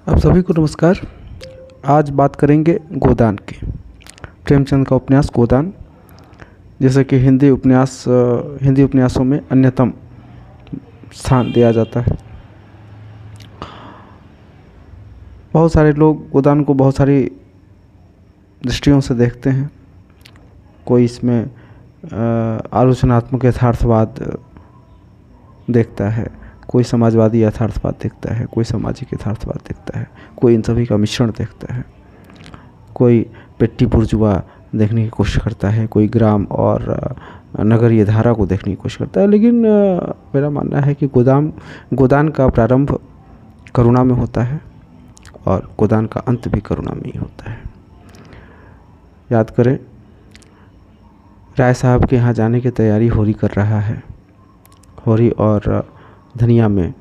आप सभी को नमस्कार। आज बात करेंगे गोदान की। प्रेमचंद का उपन्यास गोदान, जैसे कि हिंदी उपन्यासों में अन्यतम स्थान दिया जाता है। बहुत सारे लोग गोदान को बहुत सारी दृष्टियों से देखते हैं। कोई इसमें आलोचनात्मक यथार्थवाद देखता है, कोई समाजवादी यथार्थवाद देखता है, कोई सामाजिक यथार्थवाद देखता है, कोई इन सभी का मिश्रण देखता है, कोई पेट्टी बुर्जुआ देखने की कोशिश करता है, कोई ग्राम और नगरीय धारा को देखने की कोशिश करता है। लेकिन मेरा मानना है कि गोदान का प्रारंभ करुणा में होता है और गोदान का अंत भी करुणा में ही होता है। याद करें, राय साहब के यहाँ जाने की तैयारी होरी कर रहा है। होरी और धनिया में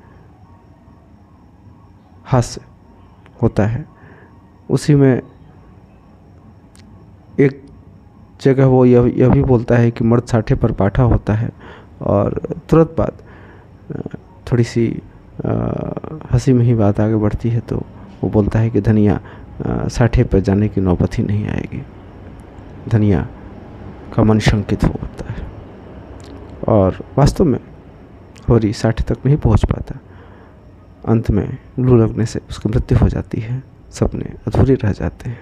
हास्य होता है। उसी में एक जगह वो यह भी बोलता है कि मर्द साठे पर पाठा होता है, और तुरंत बाद थोड़ी सी हंसी में ही बात आगे बढ़ती है तो वो बोलता है कि धनिया साठे पर जाने की नौबत ही नहीं आएगी। धनिया का मन शंकित हो उठता है और वास्तव में होरी साठे तक नहीं पहुंच पाता। अंत में लू लगने से उसकी मृत्यु हो जाती है। सपने अधूरे रह जाते हैं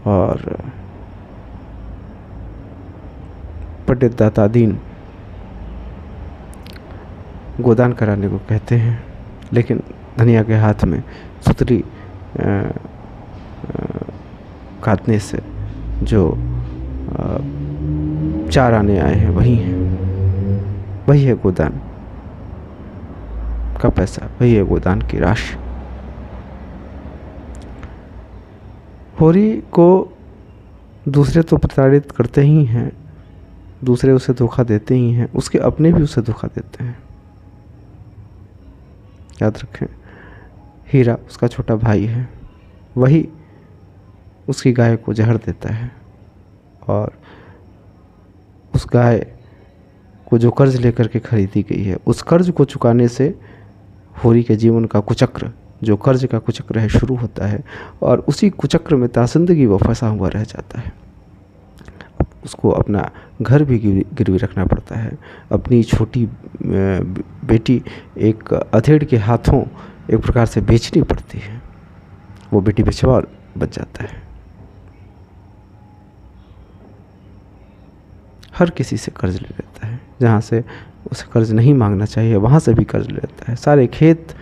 और पंडित दाता दीन गोदान कराने को कहते हैं, लेकिन धनिया के हाथ में सुतरी काटने से जो 4 आने आए हैं वही है गोदान का पैसा, वही है गोदान की राशि। होरी को दूसरे तो प्रताड़ित करते ही हैं, दूसरे उसे धोखा देते ही हैं, उसके अपने भी उसे धोखा देते हैं। याद रखें, हीरा उसका छोटा भाई है, वही उसकी गाय को जहर देता है और उस गाय को जो कर्ज लेकर के खरीदी गई है, उस कर्ज को चुकाने से होरी के जीवन का कुचक्र, जो कर्ज का कुचक्र है, शुरू होता है और उसी कुचक्र में ताज़िंदगी वो फंसा हुआ रह जाता है। उसको अपना घर भी गिरवी रखना पड़ता है, अपनी छोटी बेटी एक अधेड़ के हाथों एक प्रकार से बेचनी पड़ती है। वो बेटी बेचवा बच जाता है। हर किसी से कर्ज ले लेता है, जहाँ से उसे कर्ज नहीं मांगना चाहिए वहाँ से भी कर्ज ले लेता है। सारे खेत